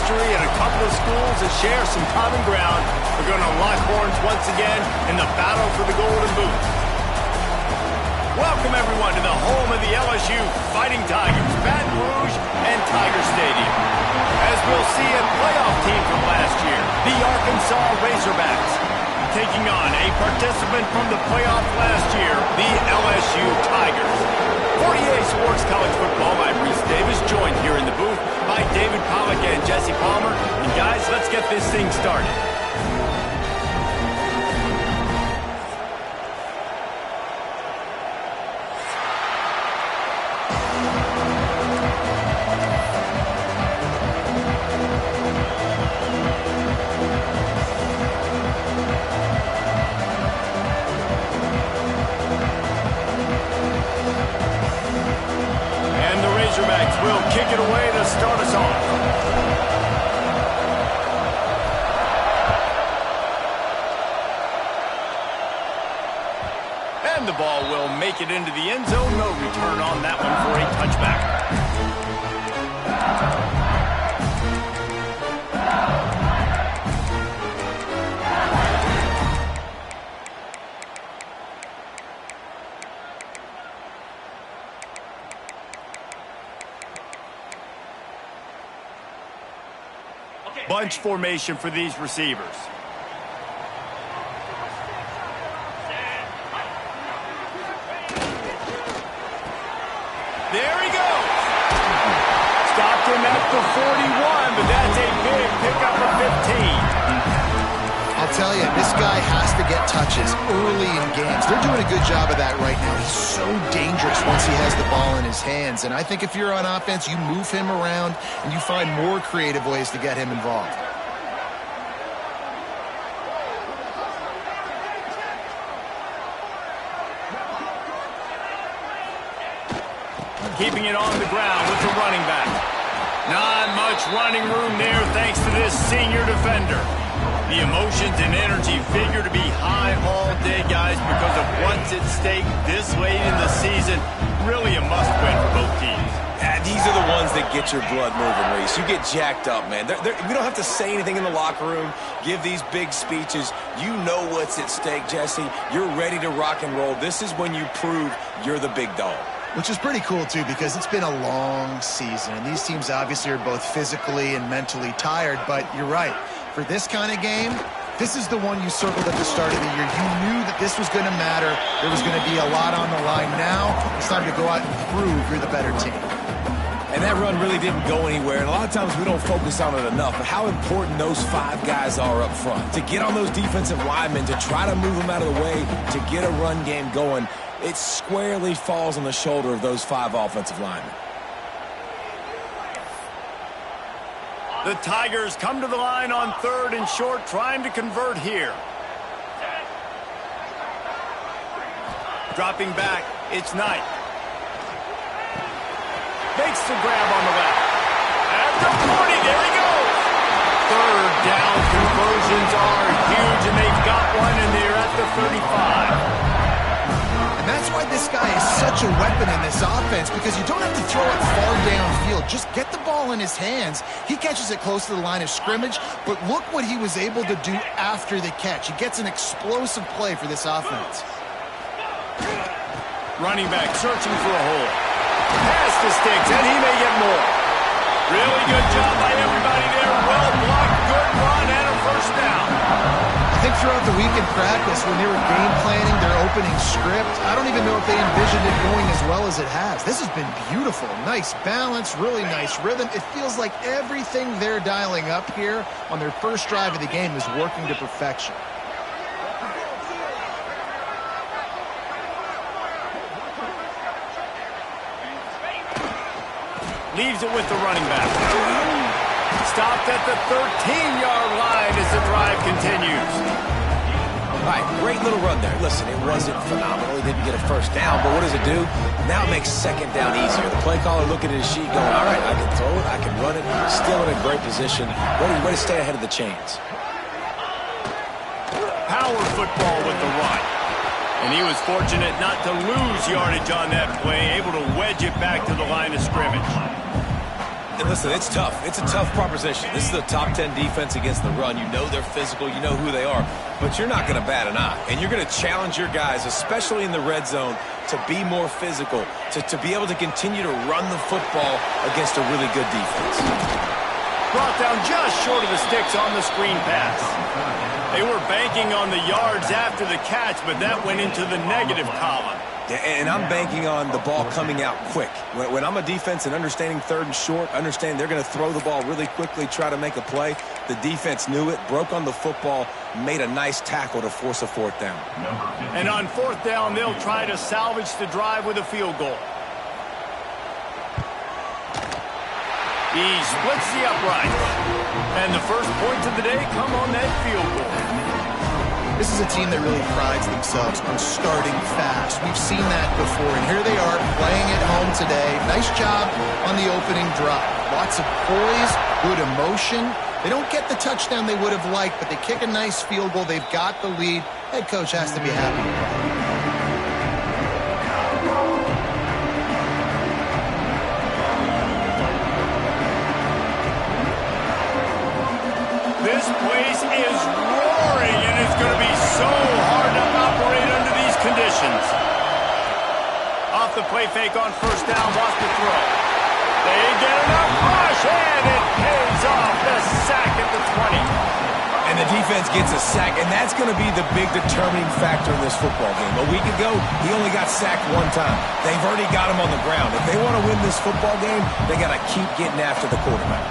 history at a couple of schools that share some common ground are going to lock horns once again in the battle for the Golden Boot. Welcome, everyone, to the home of the LSU Fighting Tigers, Baton Rouge and Tiger Stadium. As we'll see, a playoff team from last year, the Arkansas Razorbacks, taking on a participant from the playoff last year, the LSU Tigers. 48 Sports College Football, I'm Reese Davis, joined here in the booth by David Pollack and Jesse Palmer. And guys, let's get this thing started. Razorbacks will kick it away to start us off. And the ball will make it into the end zone. No return on that one for a touchback. Bunch formation for these receivers. There he goes. Stopped him at the 41, but that's a big pickup of 15. I'll tell you, this guy has to get touches early in games. They're doing a good job of that right now. He's so dangerous once he has the ball in his hands. And I think if you're on offense, you move him around and you find more creative ways to get him involved. Keeping it on the ground with the running back. Not much running room there thanks to this senior defender. The emotions and energy figure to be high all day, guys, because of what's at stake this late in the season. Really a must-win for both teams. Yeah, these are the ones that get your blood moving, Reese. You get jacked up, man. We don't have to say anything in the locker room, give these big speeches. You know what's at stake, Jesse. You're ready to rock and roll. This is when you prove you're the big dog. Which is pretty cool, too, because it's been a long season. And these teams obviously are both physically and mentally tired. But you're right. For this kind of game, this is the one you circled at the start of the year. You knew that this was going to matter. There was going to be a lot on the line. Now it's time to go out and prove you're the better team. And that run really didn't go anywhere. And a lot of times we don't focus on it enough. But how important those five guys are up front. To get on those defensive linemen, to try to move them out of the way, to get a run game going, it squarely falls on the shoulder of those five offensive linemen. The Tigers come to the line on 3rd and short, trying to convert here. Dropping back, it's Knight. Makes the grab on the left. At the 40, there he goes. 3rd down conversions are huge, and they've got one, and they're at the 35. And that's why this guy is such a weapon in this offense, because you don't have to throw it far downfield. Just get the ball in his hands. He catches it close to the line of scrimmage, but look what he was able to do after the catch. He gets an explosive play for this offense. Running back searching for a hole. Pass to Sticks, and he may get more. Really good job by everybody there. Well blocked, good run, and a first down. I think throughout the week in practice, when they were game planning their opening script, I don't even know if they envisioned it going as well as it has. This has been beautiful. Nice balance, really nice rhythm. It feels like everything they're dialing up here on their first drive of the game is working to perfection. Leaves it with the running back. Stopped at the 13-yard line as the drive continues. All right, great little run there. Listen, it wasn't phenomenal. He didn't get a first down, but what does it do? Now it makes 2nd down easier. The play caller looking at his sheet going, all right, I can throw it, I can run it. Still in a great position. Ready to stay ahead of the chains. Power football with the run. And he was fortunate not to lose yardage on that play, able to wedge it back to the line of scrimmage. And listen, it's tough. It's a tough proposition. This is a top 10 defense against the run. You know they're physical. You know who they are. But you're not going to bat an eye. And you're going to challenge your guys, especially in the red zone, to be more physical, to be able to continue to run the football against a really good defense. Brought down just short of the sticks on the screen pass. They were banking on the yards after the catch, but that went into the negative column. Yeah, and I'm banking on the ball coming out quick. When I'm a defense and understanding third and short, understand they're going to throw the ball really quickly, try to make a play. The defense knew it, broke on the football, made a nice tackle to force a fourth down. And on fourth down, they'll try to salvage the drive with a field goal. He splits the upright. And the first points of the day come on that field goal. This is a team that really prides themselves on starting fast. We've seen that before, and here they are playing at home today. Nice job on the opening drive. Lots of poise, good emotion. They don't get the touchdown they would have liked, but they kick a nice field goal. They've got the lead. Head coach has to be happy with that. This place is roaring, and it's going to be so hard to operate under these conditions. Off the play fake on first down, lost the throw. They get enough push, and it pays off. The sack at the 20. And the defense gets a sack, and that's going to be the big determining factor in this football game. A week ago, he only got sacked one time. They've already got him on the ground. If they want to win this football game, they got to keep getting after the quarterback.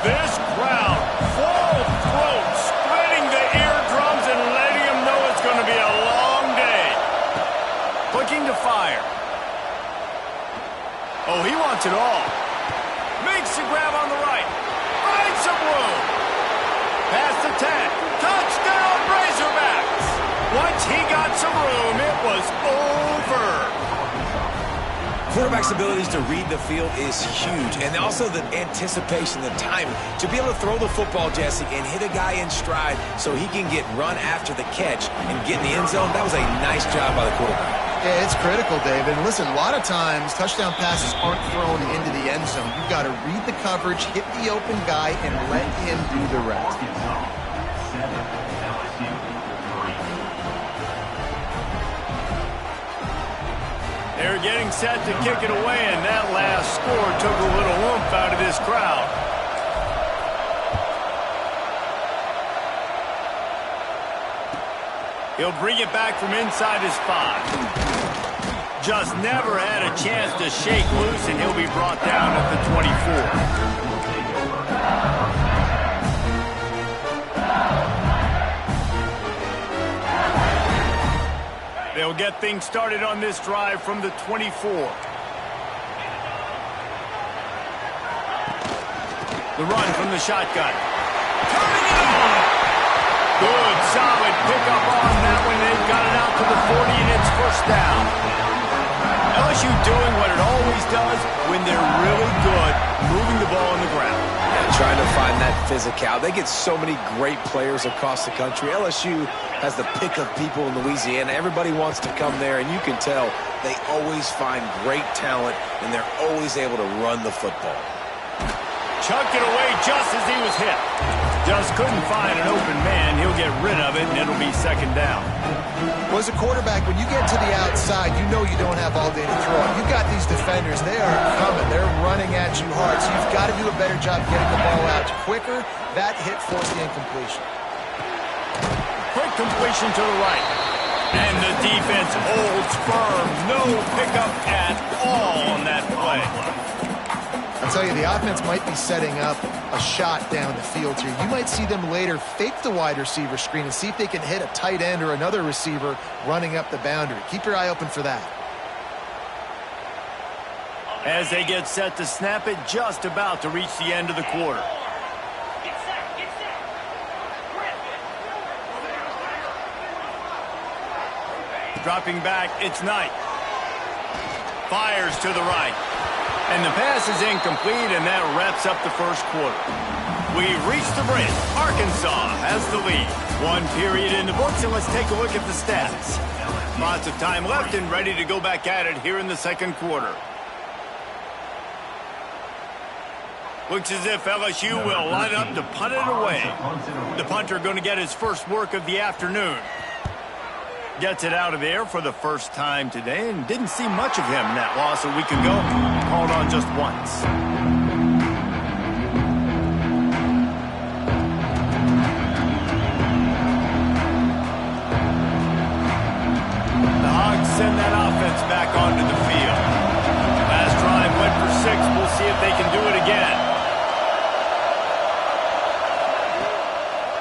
This crowd, full throat, splitting the eardrums and letting them know it's going to be a long day. Clicking to fire. Oh, he wants it all. Makes the grab on the right. Finds some room. Pass the tag. Touchdown, Razorbacks. Once he got some room, it was over. Quarterback's abilities to read the field is huge, and also the anticipation, the timing. To be able to throw the football, Jesse, and hit a guy in stride so he can get run after the catch and get in the end zone, that was a nice job by the quarterback. Yeah, it's critical, David. And listen, a lot of times touchdown passes aren't thrown into the end zone. You've got to read the coverage, hit the open guy, and let him do the rest. They're getting set to kick it away, and that last score took a little oomph out of this crowd. He'll bring it back from inside his 5. Just never had a chance to shake loose, and he'll be brought down at the 24. They'll get things started on this drive from the 24. The run from the shotgun. Turning it on! Good, solid pickup on that one. They've got it out to the 40, and it's first down. LSU doing what it always does when they're really good, moving the ball on the ground. And trying to find that physical. They get so many great players across the country. LSU has the pick of people in Louisiana. Everybody wants to come there, and you can tell they always find great talent, and they're always able to run the football. Chucked it away just as he was hit. Just couldn't find an open man. He'll get rid of it, and it'll be second down. Well, as a quarterback, when you get to the outside, you know you don't have all day to throw. You've got these defenders. They are coming. They're running at you hard, so you've got to do a better job getting the ball out quicker. That hit forced the incompletion. Quick completion to the right. And the defense holds firm. No pickup at all on that play. I'll tell you, the offense might be setting up a shot down the field here. You might see them later fake the wide receiver screen and see if they can hit a tight end or another receiver running up the boundary. Keep your eye open for that. As they get set to snap it, just about to reach the end of the quarter. Dropping back, it's Knight. Fires to the right. And the pass is incomplete, and that wraps up the first quarter. We've reached the break. Arkansas has the lead. One period in the books, and let's take a look at the stats. Lots of time left and ready to go back at it here in the second quarter. Looks as if LSU will line up to punt it away. The punter going to get his first work of the afternoon. Gets it out of there for the first time today and didn't see much of him in that loss a week ago. Called on just once. The Hogs send that offense back onto the field. Last drive went for 6. We'll see if they can do it again.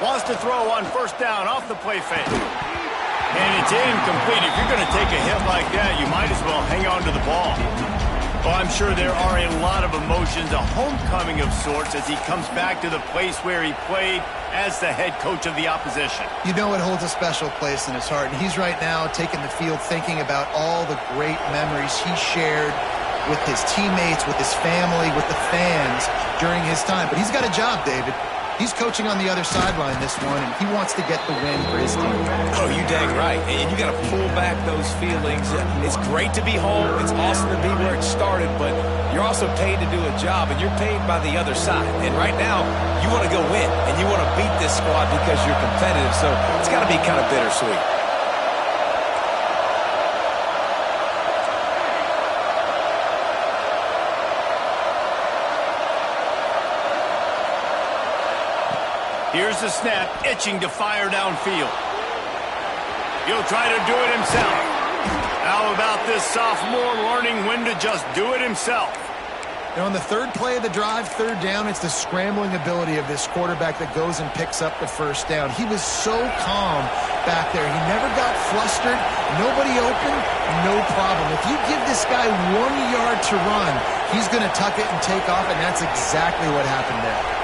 Wants to throw on first down off the play fake. And it's incomplete. If you're going to take a hit like that, you might as well hang on to the ball. Well, I'm sure there are a lot of emotions, a homecoming of sorts as he comes back to the place where he played as the head coach of the opposition. You know it holds a special place in his heart, and he's right now taking the field thinking about all the great memories he shared with his teammates, with his family, with the fans during his time. But he's got a job, David. He's coaching on the other sideline this one, and he wants to get the win for his team. Oh, you dang right. And you got to pull back those feelings. It's great to be home. It's awesome to be where it started, but you're also paid to do a job, and you're paid by the other side. And right now, you want to go win, and you want to beat this squad because you're competitive, so it's got to be kind of bittersweet. Here's the snap, itching to fire downfield. He'll try to do it himself. How about this sophomore learning when to just do it himself? And on the third play of the drive, third down, it's the scrambling ability of this quarterback that goes and picks up the first down. He was so calm back there. He never got flustered. Nobody open, no problem. If you give this guy 1 yard to run, he's going to tuck it and take off, and that's exactly what happened there.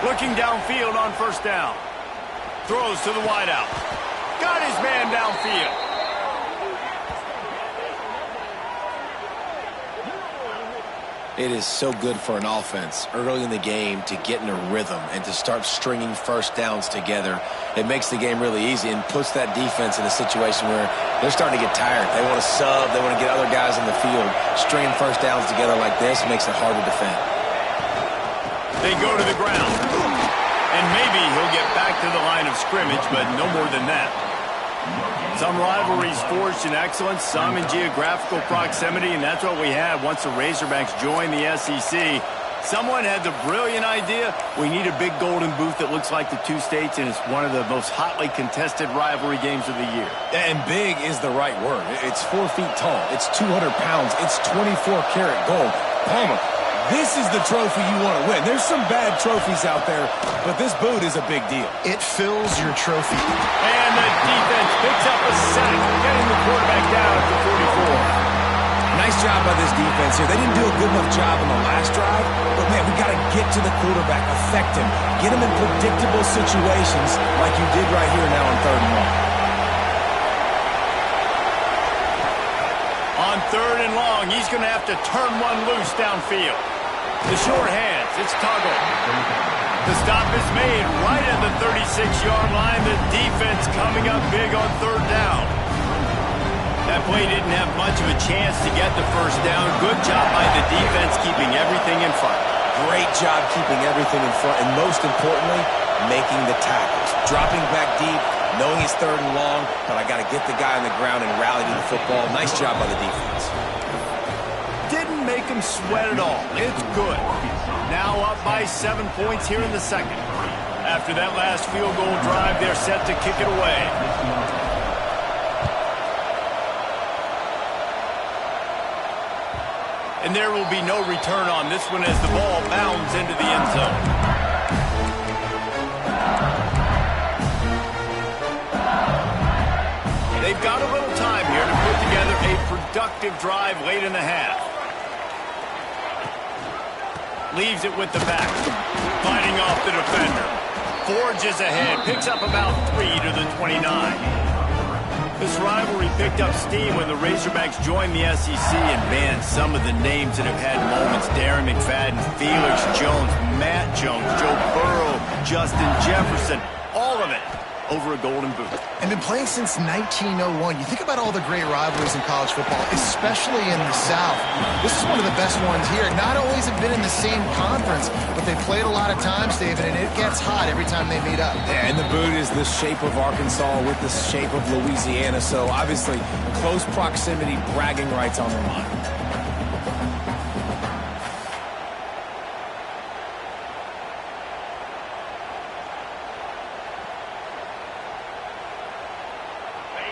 Looking downfield on first down. Throws to the wideout. Got his man downfield. It is so good for an offense early in the game to get in a rhythm and to start stringing first downs together. It makes the game really easy and puts that defense in a situation where they're starting to get tired. They want to sub. They want to get other guys in the field. Stringing first downs together like this makes it hard to defend. They go to the ground. And maybe he'll get back to the line of scrimmage, but no more than that. Some rivalries forged in excellence, some in geographical proximity, and that's what we had once the Razorbacks joined the SEC. Someone had the brilliant idea, we need a big golden booth that looks like the two states, and it's one of the most hotly contested rivalry games of the year. And big is the right word. It's 4 feet tall. It's 200 pounds. It's 24-karat gold. Palmer, this is the trophy you want to win. There's some bad trophies out there, but this boot is a big deal. It fills your trophy. And the defense picks up a sack, getting the quarterback down at the 44. Nice job by this defense here. They didn't do a good enough job on the last drive, but, man, we got to get to the quarterback, affect him, get him in predictable situations like you did right here now on 3rd and 1. On 3rd and long, he's going to have to turn one loose downfield. The short hands, it's Tuggle. The stop is made right at the 36-yard line. The defense coming up big on 3rd down. That play didn't have much of a chance to get the first down. Good job by the defense keeping everything in front. Great job keeping everything in front, and most importantly, making the tackles. Dropping back deep, knowing it's 3rd and long, but I got to get the guy on the ground and rally to the football. Nice job by the defense. Didn't make him sweat at all. It's good. Now up by 7 points here in the second. After that last field goal drive, they're set to kick it away. And there will be no return on this one as the ball bounds into the end zone. They've got a little time here to put together a productive drive late in the half. Leaves it with the back. Fighting off the defender. Forges ahead. Picks up about 3 to the 29. This rivalry picked up steam when the Razorbacks joined the SEC, and man, some of the names that have had moments: Darren McFadden, Felix Jones, Matt Jones, Joe Burrow, Justin Jefferson, all of it over a Golden Boot. And been playing since 1901. You think about all the great rivalries in college football, especially in the South. This is one of the best ones here. Not always have been in the same conference, but they played a lot of times, David, and it gets hot every time they meet up. Yeah, and the boot is the shape of Arkansas with the shape of Louisiana, so obviously close proximity, bragging rights on the line.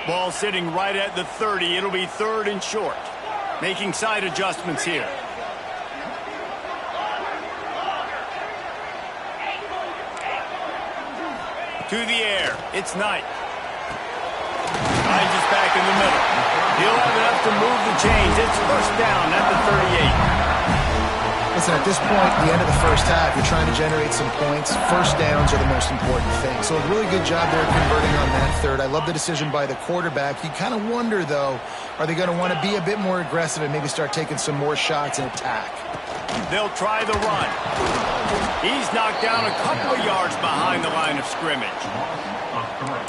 Ball sitting right at the 30. It'll be 3rd and short. Making side adjustments here. To the air. It's Knight. Knight is back in the middle. He'll have enough to move the chains. It's 1st down at the 38. Listen, at this point, the end of the first half, you're trying to generate some points. First downs are the most important thing. So a really good job there converting on that third. I love the decision by the quarterback. You kind of wonder, though, are they going to want to be a bit more aggressive and maybe start taking some more shots and attack? They'll try the run. He's knocked down a couple of yards behind the line of scrimmage.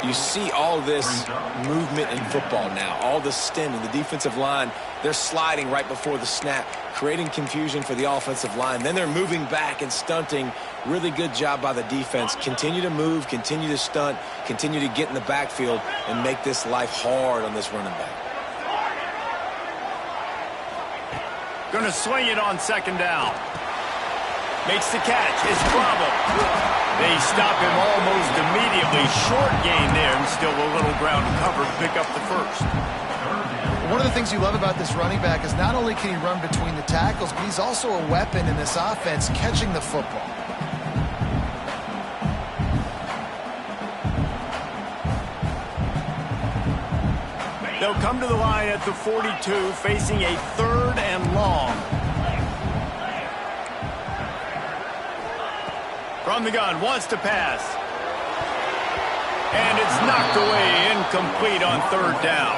You see all this movement in football now, all the stemming, the defensive line, they're sliding right before the snap, creating confusion for the offensive line. Then they're moving back and stunting. Really good job by the defense. Continue to move, continue to stunt, continue to get in the backfield and make this life hard on this running back. Going to swing it on 2nd down. Makes the catch. It's Bravo. They stop him almost immediately. Short gain there, and still a little ground to cover to pick up the 1st. One of the things you love about this running back is not only can he run between the tackles, but he's also a weapon in this offense, catching the football. They'll come to the line at the 42, facing a 3rd and long. From the gun, wants to pass. And it's knocked away, incomplete on 3rd down.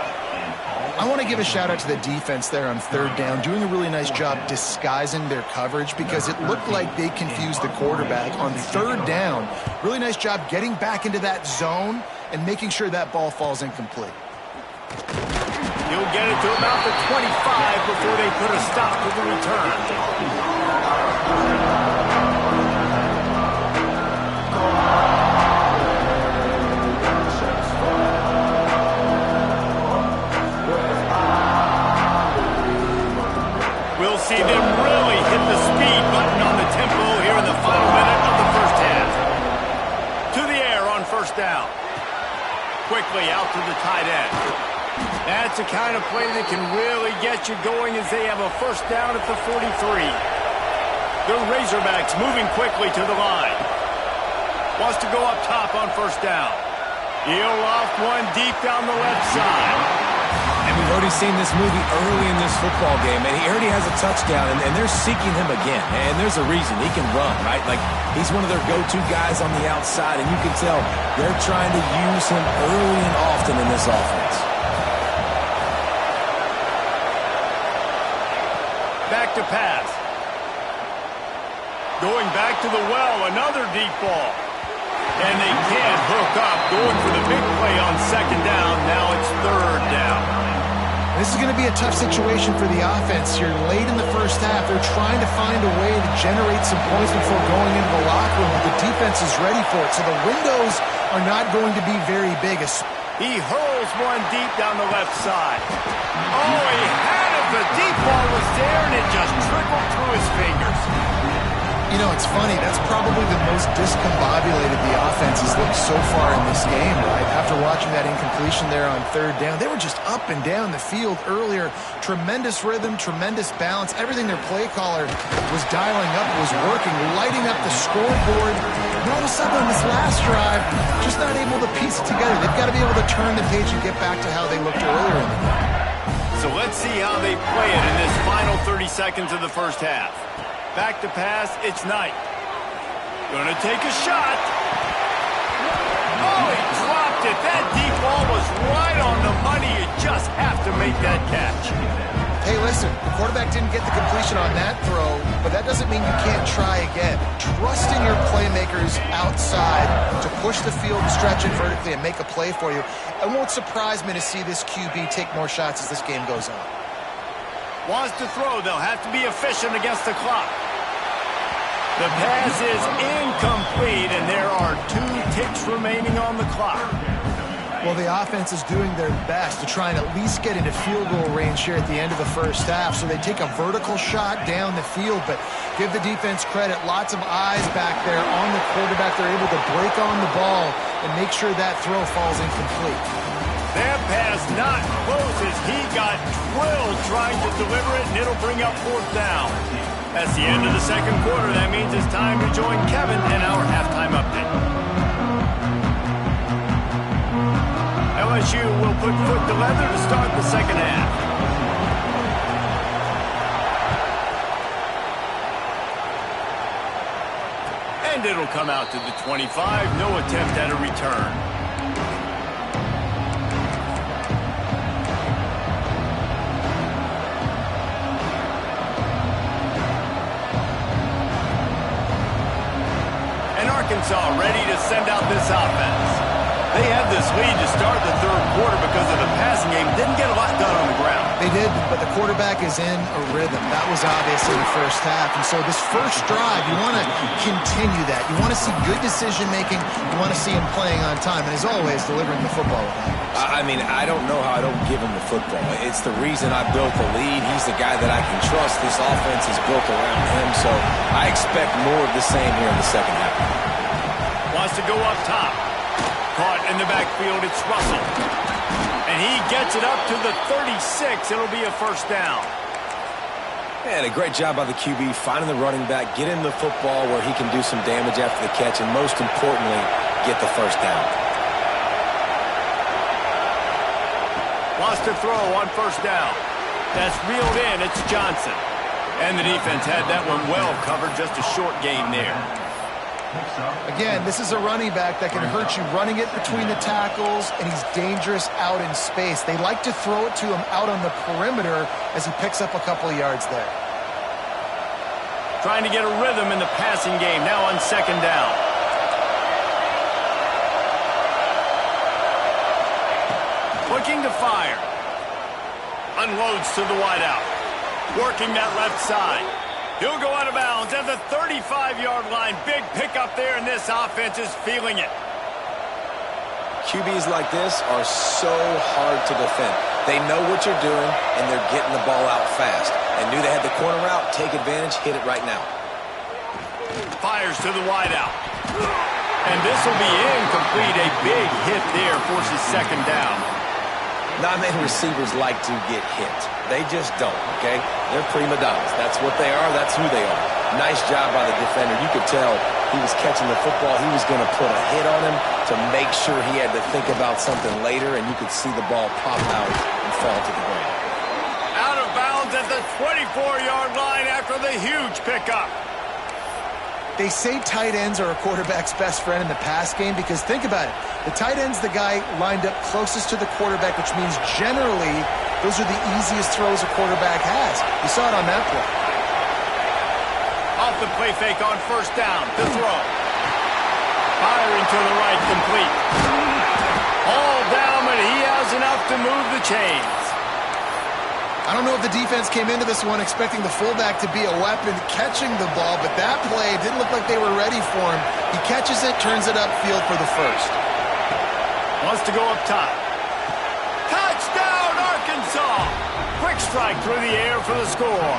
I want to give a shout out to the defense there on 3rd down, doing a really nice job disguising their coverage because it looked like they confused the quarterback on 3rd down. Really nice job getting back into that zone and making sure that ball falls incomplete. He'll get it to about the 25 before they put a stop to the return. We'll see them really hit the speed button on the tempo here in the final minute of the first half. To the air on 1st down. Quickly out to the tight end. That's the kind of play that can really get you going as they have a 1st down at the 43. The Razorbacks moving quickly to the line. Wants to go up top on 1st down. He'll loft one deep down the left side. And we've already seen this movie early in this football game, and he already has a touchdown, and they're seeking him again. And there's a reason. He can run, right? Like, he's one of their go-to guys on the outside, and you can tell they're trying to use him early and often in this offense. Back to pass. Going back to the well, another deep ball. And they can't hook up. Going for the big play on 2nd down. Now it's 3rd down. This is going to be a tough situation for the offense here. Late in the first half, they're trying to find a way to generate some points before going into the locker room. The defense is ready for it, so the windows are not going to be very big. He hurls one deep down the left side. Oh, he had it. The deep ball was there, and it just trickled through his fingers. You know, it's funny. That's probably the most discombobulated the offense has looked so far in this game, right? After watching that incompletion there on 3rd down, they were just up and down the field earlier. Tremendous rhythm, tremendous balance. Everything their play caller was dialing up was working, lighting up the scoreboard. And all of a sudden on this last drive, just not able to piece it together. They've got to be able to turn the page and get back to how they looked earlier in the game. So let's see how they play it in this final 30 seconds of the first half. Back to pass, it's Knight. Gonna take a shot. Oh, he dropped it. That deep ball was right on the money. You just have to make that catch. Hey, listen, the quarterback didn't get the completion on that throw, but that doesn't mean you can't try again. Trust in your playmakers outside to push the field, stretch it vertically, and make a play for you. It won't surprise me to see this QB take more shots as this game goes on. Wants to throw. They'll have to be efficient against the clock. The pass is incomplete, and there are 2 ticks remaining on the clock. Well, the offense is doing their best to try and at least get into field goal range here at the end of the first half. So they take a vertical shot down the field, but give the defense credit. Lots of eyes back there on the quarterback. They're able to break on the ball and make sure that throw falls incomplete. That pass not close as he got drilled trying to deliver it, and it'll bring up 4th down. That's the end of the second quarter. That means it's time to join Kevin in our halftime update. LSU will put foot to leather to start the second half. And it'll come out to the 25. No attempt at a return. Arkansas ready to send out this offense. They had this lead to start the third quarter because of the passing game. Didn't get a lot done on the ground. They did, but the quarterback is in a rhythm. That was obvious in the first half. And so this first drive, you want to continue that. You want to see good decision-making. You want to see him playing on time. And as always, delivering the football with that. I mean, I don't know how I don't give him the football. It's the reason I built the lead. He's the guy that I can trust. This offense is built around him. So I expect more of the same here in the second half. Wants to go up top. Caught in the backfield, it's Russell. And he gets it up to the 36. It'll be a first down. And a great job by the QB finding the running back, getting the football where he can do some damage after the catch, and most importantly, get the first down. Wants to throw on first down. That's reeled in. It's Johnson. And the defense had that one well covered. Just a short gain there. Again, this is a running back that can hurt you running it between the tackles, and he's dangerous out in space. They like to throw it to him out on the perimeter as he picks up a couple of yards there. Trying to get a rhythm in the passing game. Now on second down. Looking to fire. Unloads to the wideout. Working that left side. He'll go out of bounds at the 35-yard line. Big pickup there, and this offense is feeling it. QBs like this are so hard to defend. They know what you're doing, and they're getting the ball out fast. They knew they had the corner out. Take advantage. Hit it right now. Fires to the wideout. And this will be incomplete. A big hit there forces second down. Not many receivers like to get hit. They just don't, okay? They're prima donnas. That's what they are. That's who they are. Nice job by the defender. You could tell he was catching the football. He was going to put a hit on him to make sure he had to think about something later, and you could see the ball pop out and fall to the ground. Out of bounds at the 24-yard line after the huge pickup. They say tight ends are a quarterback's best friend in the pass game because think about it. The tight end's the guy lined up closest to the quarterback, which means generally those are the easiest throws a quarterback has. You saw it on that play. Off the play fake on first down. The throw. Firing to the right, complete. All down, but he has enough to move the chains. I don't know if the defense came into this one expecting the fullback to be a weapon catching the ball, but that play didn't look like they were ready for him. He catches it, turns it upfield for the first. Wants to go up top. Touchdown, Arkansas! Quick strike through the air for the score.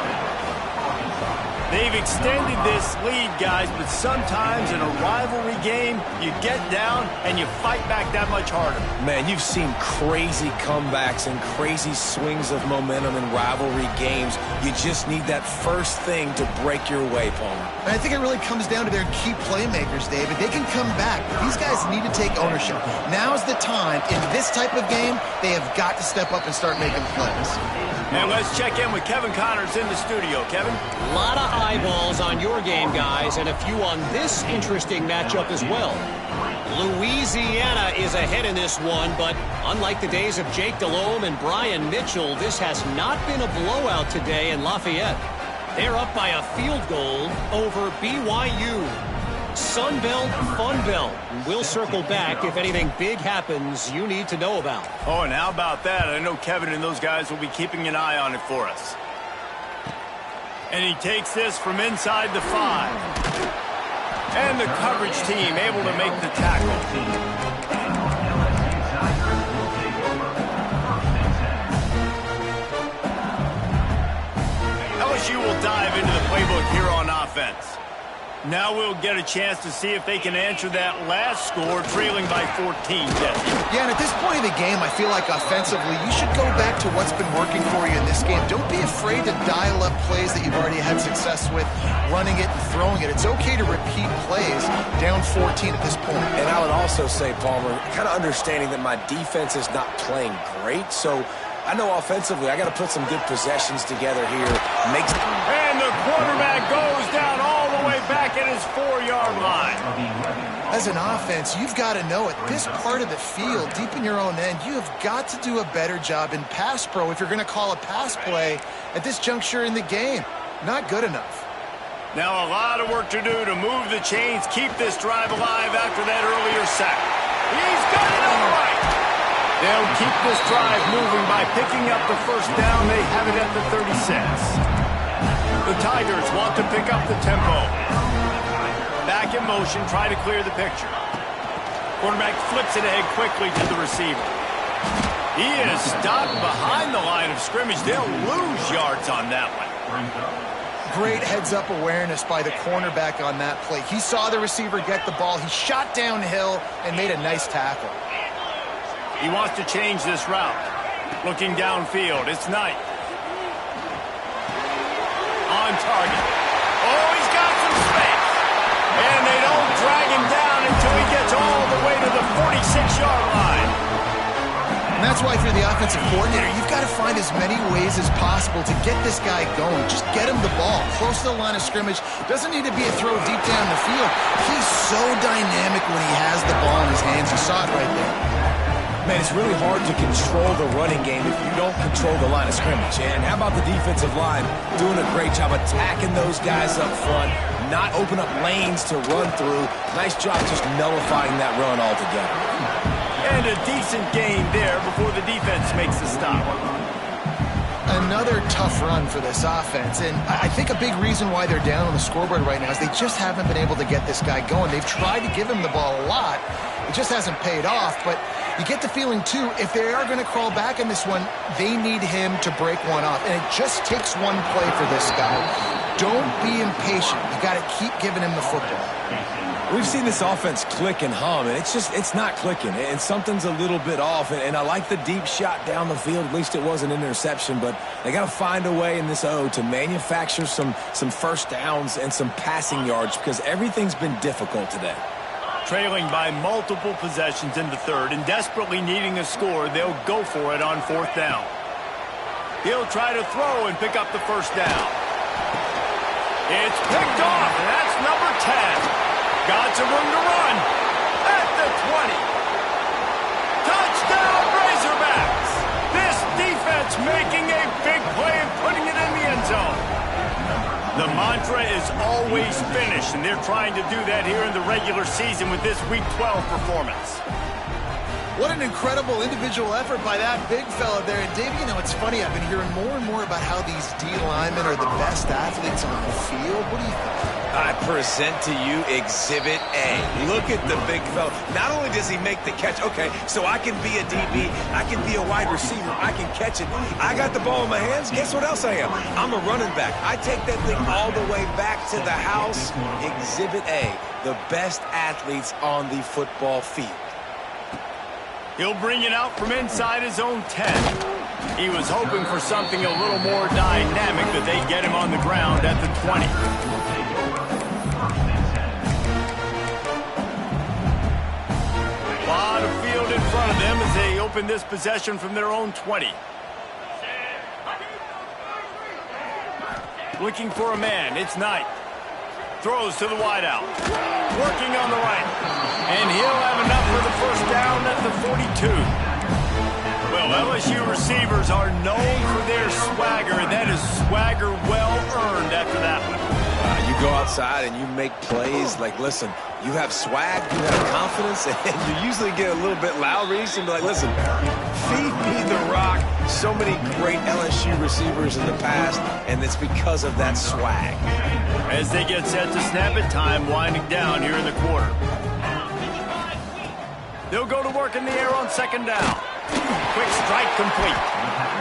They've extended this lead, guys, but sometimes in a rivalry game, you get down and you fight back that much harder. Man, you've seen crazy comebacks and crazy swings of momentum in rivalry games. You just need that first thing to break your way, Palmer. And I think it really comes down to their key playmakers, David. They can come back, but these guys need to take ownership. Now's the time. In this type of game, they have got to step up and start making plays. And let's check in with Kevin Connors in the studio. Kevin? A lot of eyeballs on your game, guys, and a few on this interesting matchup as well. Louisiana is ahead in this one, but unlike the days of Jake Delhomme and Brian Mitchell, this has not been a blowout today in Lafayette. They're up by a field goal over BYU. Sun Belt, Fun Belt. We'll circle back if anything big happens you need to know about. Oh, and how about that? I know Kevin and those guys will be keeping an eye on it for us. And he takes this from inside the 5. And the coverage team able to make the tackle. LSU will dive into the playbook here on offense. Now we'll get a chance to see if they can answer that last score, trailing by 14, Jesse. Yeah, and at this point of the game, I feel like offensively, you should go back to what's been working for you in this game. Don't be afraid to dial up plays that you've already had success with, running it and throwing it. It's okay to repeat plays down 14 at this point. And I would also say, Palmer, kind of understanding that my defense is not playing great, so I know offensively I got to put some good possessions together here. And the quarterback goes down all the way back at his 4-yard line. As an offense, you've got to know at this part of the field, deep in your own end, you have got to do a better job in pass pro if you're going to call a pass play at this juncture in the game. Not good enough. Now a lot of work to do to move the chains, keep this drive alive after that earlier sack. He's got it all right. They'll keep this drive moving by picking up the first down. They have it at the 36. The Tigers want to pick up the tempo. Back in motion, try to clear the picture. Quarterback flips it ahead quickly to the receiver. He is stopped behind the line of scrimmage. They'll lose yards on that one. Great heads-up awareness by the cornerback on that play. He saw the receiver get the ball. He shot downhill and made a nice tackle. He wants to change this route. Looking downfield, it's Knight. On target. Oh, he's got some space. And they don't drag him down until he gets all the way to the 46-yard line. And that's why if you're the offensive coordinator, you've got to find as many ways as possible to get this guy going. Just get him the ball close to the line of scrimmage. Doesn't need to be a throw deep down the field. He's so dynamic when he has the ball in his hands. You saw it right there. Man, it's really hard to control the running game if you don't control the line of scrimmage. And how about the defensive line doing a great job attacking those guys up front, not open up lanes to run through. Nice job just nullifying that run altogether. And a decent gain there before the defense makes the stop. Another tough run for this offense, and I think a big reason why they're down on the scoreboard right now is they just haven't been able to get this guy going. They've tried to give him the ball a lot. It just hasn't paid off, but you get the feeling, too, if they are going to crawl back in this one, they need him to break one off, and it just takes one play for this guy. Don't be impatient. You got to keep giving him the football. We've seen this offense click and hum, and it's not clicking, and something's a little bit off, and I like the deep shot down the field. At least it was an interception, but they got to find a way in this O to manufacture some first downs and some passing yards because everything's been difficult today. Trailing by multiple possessions in the third and desperately needing a score, they'll go for it on 4th down. He'll try to throw and pick up the first down. It's picked off, and that's number 10. Got some room to run at the 20. Touchdown, Razorbacks! This defense making a big play and putting it in the end zone. The mantra is always finish, and they're trying to do that here in the regular season with this Week 12 performance. What an incredible individual effort by that big fella there. And, Dave, you know, it's funny. I've been hearing more and more about how these D linemen are the best athletes on the field. What do you think? I present to you Exhibit A. Look at the big fella. Not only does he make the catch, okay, so I can be a DB, I can be a wide receiver, I can catch it. I got the ball in my hands. Guess what else I am? I'm a running back. I take that thing all the way back to the house. Exhibit A, the best athletes on the football field. He'll bring it out from inside his own 10. He was hoping for something a little more dynamic, that they get him on the ground at the 20. A lot of field in front of them as they open this possession from their own 20. Looking for a man. It's Knight. Throws to the wideout. Working on the right. And he'll have enough for the first down at the 42. Well, LSU receivers are known for their swagger, and that is swagger well earned after that one. You go outside and you make plays. Like, listen, you have swag, you have confidence, and you usually get a little bit loud. Reese and be like, listen, feed me the rock. So many great LSU receivers in the past, and it's because of that swag. As they get set to snap it, time winding down here in the quarter. They'll go to work in the air on second down. Quick strike complete.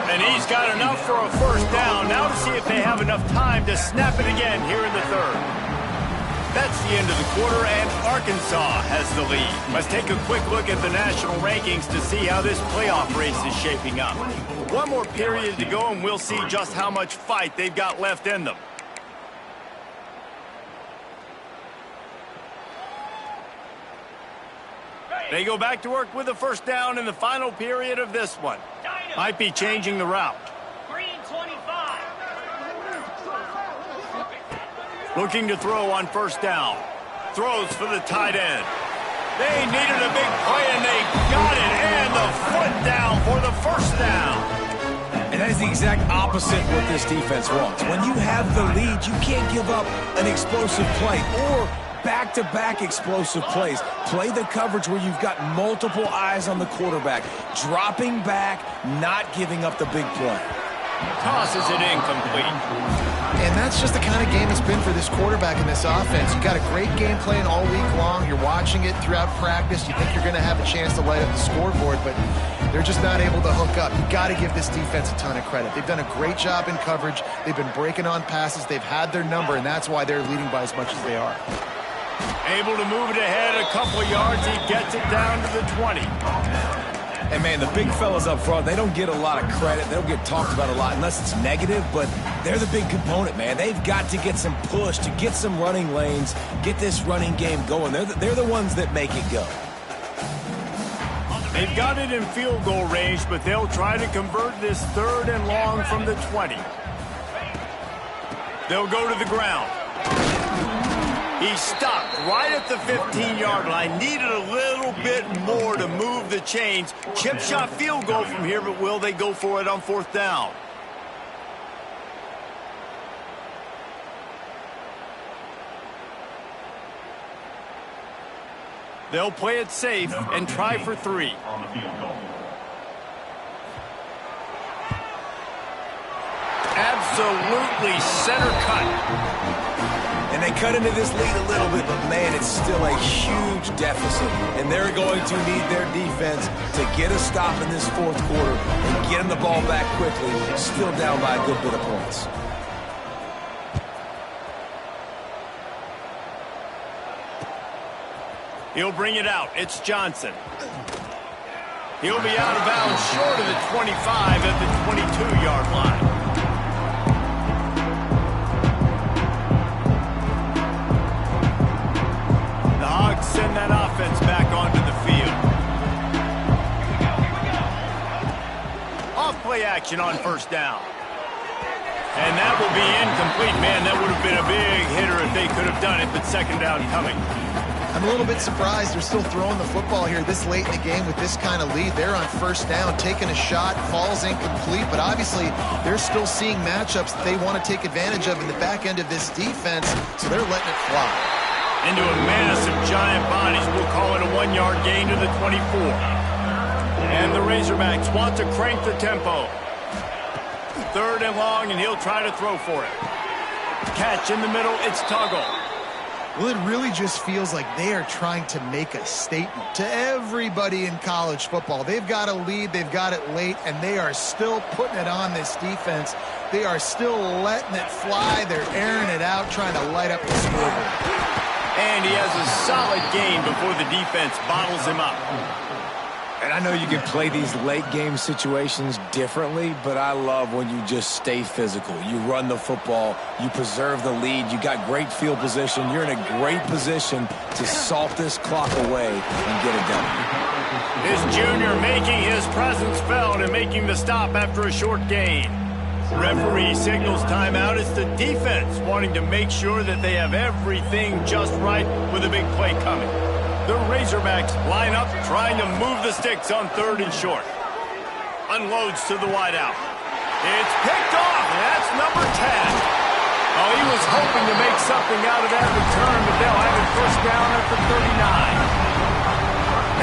And he's got enough for a first down. Now to see if they have enough time to snap it again here in the third. That's the end of the quarter, and Arkansas has the lead. Let's take a quick look at the national rankings to see how this playoff race is shaping up. One more period to go, and we'll see just how much fight they've got left in them. They go back to work with a first down in the final period of this one. Might be changing the route. Green 25. Looking to throw on first down. Throws for the tight end. They needed a big play, and they got it. And the foot down for the first down. And that is the exact opposite what this defense wants. When you have the lead, you can't give up an explosive play or back-to-back explosive plays. Play the coverage where you've got multiple eyes on the quarterback. Dropping back, not giving up the big play. Tosses it incomplete. And that's just the kind of game it's been for this quarterback in this offense. You got a great game plan all week long. You're watching it throughout practice. You think you're going to have a chance to light up the scoreboard, but they're just not able to hook up. You got to give this defense a ton of credit. They've done a great job in coverage. They've been breaking on passes. They've had their number, and that's why they're leading by as much as they are. Able to move it ahead a couple of yards. He gets it down to the 20. And, man, the big fellas up front, they don't get a lot of credit. They don't get talked about a lot unless it's negative, but they're the big component, man. They've got to get some push, to get some running lanes, get this running game going. They're the ones that make it go. They've got it in field goal range, but they'll try to convert this third and long from the 20. They'll go to the ground. He stopped right at the 15-yard line. Needed a little bit more to move the chains. Chip shot field goal from here, but will they go for it on fourth down? They'll play it safe and try for 3. Absolutely center cut. And they cut into this lead a little bit, but, man, it's still a huge deficit. And they're going to need their defense to get a stop in this fourth quarter and get them the ball back quickly, still down by a good bit of points. He'll bring it out. It's Johnson. He'll be out of bounds short of the 25 at the 22-yard line. Send that offense back onto the field. Off play action on first down. And that will be incomplete. Man, that would have been a big hitter if they could have done it, but second down coming. I'm a little bit surprised they're still throwing the football here this late in the game with this kind of lead. They're on first down, taking a shot, falls incomplete, but obviously they're still seeing matchups that they want to take advantage of in the back end of this defense, so they're letting it fly. Into a mass of giant bodies. We'll call it a 1-yard gain to the 24. And the Razorbacks want to crank the tempo. Third and long, and he'll try to throw for it. Catch in the middle, it's Tuggle. Well, it really just feels like they are trying to make a statement to everybody in college football. They've got a lead, they've got it late, and they are still putting it on this defense. They are still letting it fly. They're airing it out, trying to light up the scoreboard. And he has a solid gain before the defense bottles him up. And I know you can play these late game situations differently, but I love when you just stay physical. You run the football, you preserve the lead, you got great field position, you're in a great position to salt this clock away and get it done. This junior making his presence felt and making the stop after a short gain. Referee signals timeout. It's the defense wanting to make sure that they have everything just right with a big play coming. The Razorbacks line up, trying to move the sticks on 3rd and short. Unloads to the wideout. It's picked off, and that's number 10. Oh, he was hoping to make something out of that return, but they'll have it first down at the 39.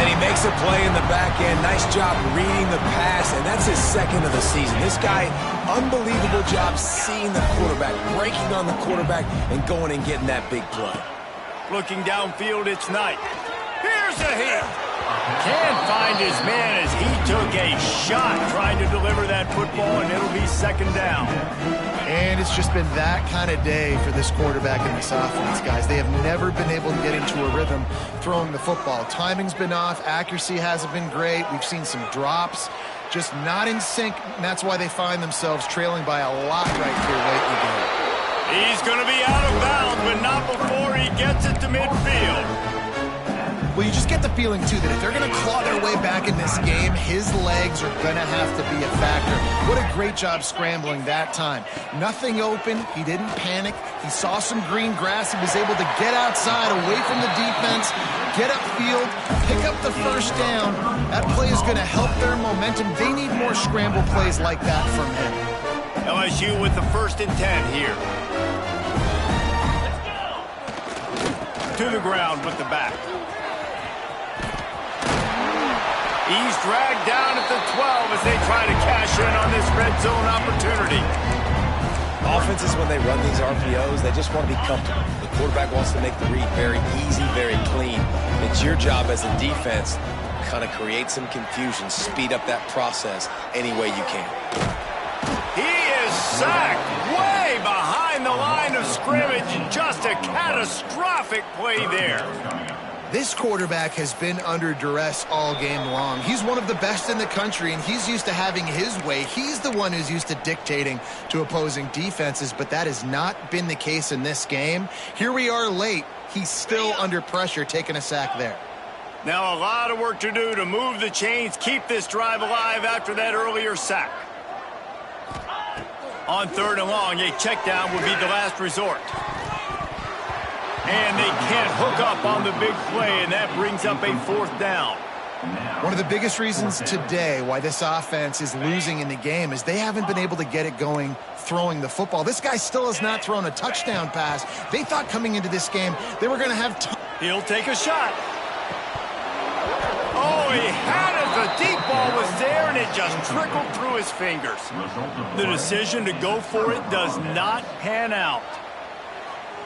And he makes a play in the back end. Nice job reading the pass, and that's his 2nd of the season. This guy, unbelievable job seeing the quarterback, breaking on the quarterback, and going and getting that big play. Looking downfield, it's Knight. Here's a hit. Can't find his man as he took a shot trying to deliver that football, and it'll be 2nd down. And it's just been that kind of day for this quarterback and this offense, guys. They have never been able to get into a rhythm throwing the football. Timing's been off. Accuracy hasn't been great. We've seen some drops, just not in sync, and that's why they find themselves trailing by a lot right here late in the game. He's going to be out of bounds, but not before he gets it to midfield. Well, you just get the feeling, too, that if they're going to claw their way back in this game, his legs are going to have to be a factor. What a great job scrambling that time. Nothing open. He didn't panic. He saw some green grass. He was able to get outside, away from the defense, get upfield, pick up the first down. That play is going to help their momentum. They need more scramble plays like that from him. LSU with the 1st and 10 here. To the ground with the back. He's dragged down at the 12 as they try to cash in on this red zone opportunity. Offenses, when they run these RPOs, they just want to be comfortable. The quarterback wants to make the read very easy, very clean. It's your job as a defense to kind of create some confusion, speed up that process any way you can. He is sacked way behind the line of scrimmage. Just a catastrophic play there. This quarterback has been under duress all game long. He's one of the best in the country, and he's used to having his way. He's the one who's used to dictating to opposing defenses, but that has not been the case in this game. Here we are late. He's still under pressure, taking a sack there. Now a lot of work to do to move the chains, keep this drive alive after that earlier sack. On 3rd and long, a check down would be the last resort. And they can't hook up on the big play, and that brings up a 4th down. One of the biggest reasons today why this offense is losing in the game is they haven't been able to get it going throwing the football. This guy still has not thrown a touchdown pass. They thought coming into this game they were going to have time. He'll take a shot. Oh, he had it. The deep ball was there, and it just trickled through his fingers. The decision to go for it does not pan out.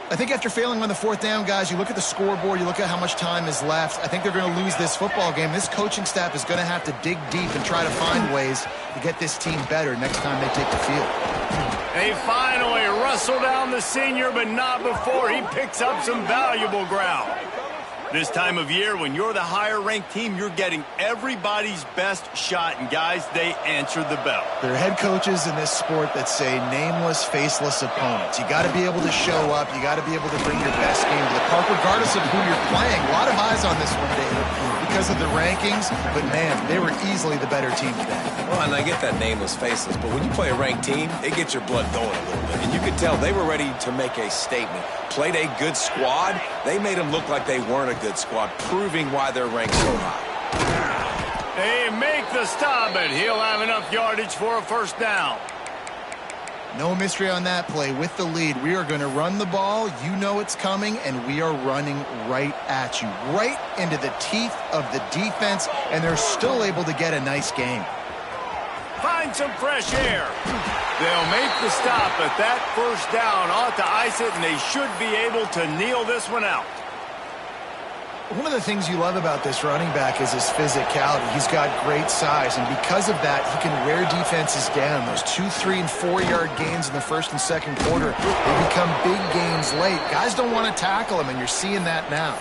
I think after failing on the 4th down, guys, you look at the scoreboard, you look at how much time is left. I think they're going to lose this football game. This coaching staff is going to have to dig deep and try to find ways to get this team better next time they take the field. They finally wrestle down the senior, but not before he picks up some valuable ground. This time of year, when you're the higher-ranked team, you're getting everybody's best shot, and guys, they answer the bell. There are head coaches in this sport that say nameless, faceless opponents. You got to be able to show up. You got to be able to bring your best game to the park, regardless of who you're playing. A lot of eyes on this one, David, because of the rankings, but man, they were easily the better team today. Well, and I get that nameless, faceless, but when you play a ranked team, it gets your blood going a little bit. And you could tell they were ready to make a statement. Played a good squad. They made them look like they weren't a good squad, proving why they're ranked so high. They make the stop, but he'll have enough yardage for a 1st down. No mystery on that play. With the lead, we are going to run the ball. You know it's coming, and we are running right at you, right into the teeth of the defense, and they're still able to get a nice game. Find some fresh air. They'll make the stop, but that 1st down ought to ice it, and they should be able to kneel this one out. One of the things you love about this running back is his physicality. He's got great size, and because of that, he can wear defenses down. Those 2-, 3-, and 4-yard gains in the 1st and 2nd quarter, they become big gains late. Guys don't want to tackle him, and you're seeing that now.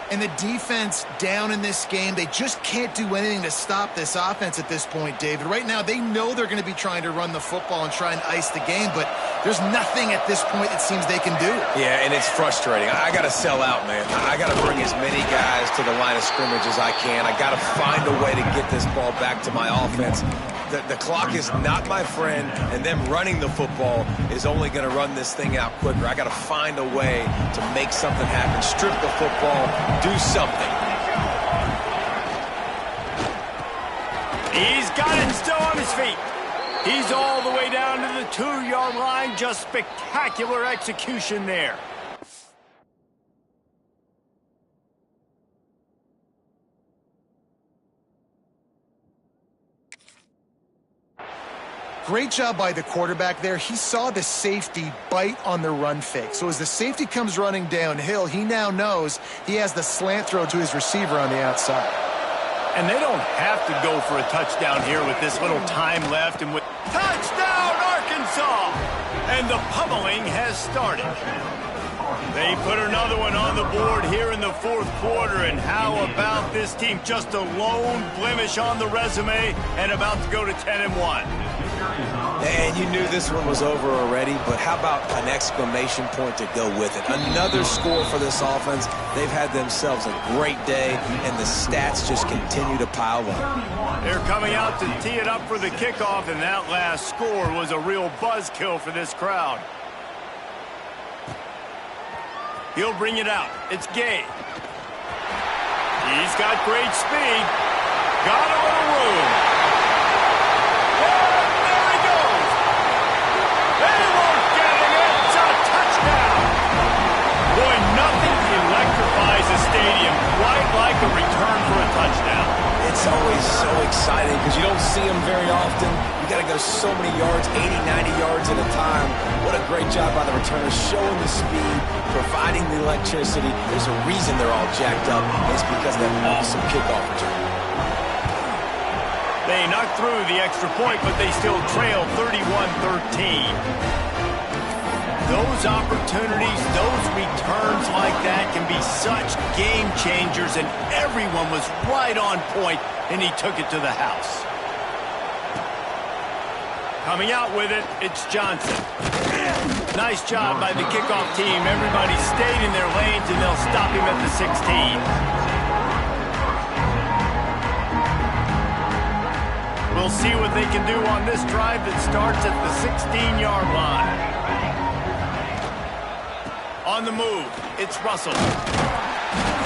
And the defense down in this game, they just can't do anything to stop this offense at this point, David. Right now, they know they're going to be trying to run the football and try and ice the game, but There's nothing at this point it seems they can do. Yeah, and it's frustrating. I got to sell out, man. I got to bring as many guys to the line of scrimmage as I can. I got to find a way to get this ball back to my offense. The clock is not my friend, and them running the football is only going to run this thing out quicker. I got to find a way to make something happen, strip the football, do something. He's got it still on his feet. He's all the way down to the 2-yard line. Just spectacular execution there. Great job by the quarterback there. He saw the safety bite on the run fake. So as the safety comes running downhill, he now knows he has the slant throw to his receiver on the outside. And they don't have to go for a touchdown here with this little time left. And with touchdown, Arkansas! And the pummeling has started. They put another one on the board here in the fourth quarter. And how about this team? Just a lone blemish on the resume and about to go to 10-1. And you knew this one was over already, but how about an exclamation point to go with it? Another score for this offense. They've had themselves a great day, and the stats just continue to pile up. They're coming out to tee it up for the kickoff, and that last score was a real buzzkill for this crowd. He'll bring it out. It's Gay. He's got great speed. Got a little room. Stadium, quite like a return for a touchdown. It's always so exciting because you don't see them very often. You got to go so many yards, 80, 90 yards at a time. What a great job by the returners, showing the speed, providing the electricity. There's a reason they're all jacked up. It's because of that awesome kickoff return. They knocked through the extra point, but they still trail 31-13. Those opportunities, those returns like that can be such game changers, and everyone was right on point, and he took it to the house. Coming out with it, it's Johnson. Nice job by the kickoff team. Everybody stayed in their lanes, and they'll stop him at the 16. We'll see what they can do on this drive that starts at the 16-yard line. On the move, it's Russell.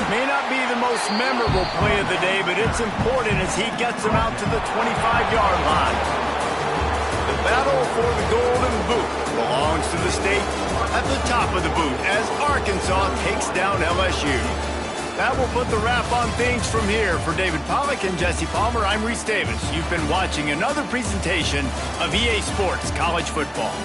May not be the most memorable play of the day, but it's important as he gets him out to the 25-yard line. The battle for the Golden Boot belongs to the state at the top of the boot as Arkansas takes down LSU. That will put the wrap on things from here. For David Pollack and Jesse Palmer, I'm Reese Davis. You've been watching another presentation of EA Sports College Football.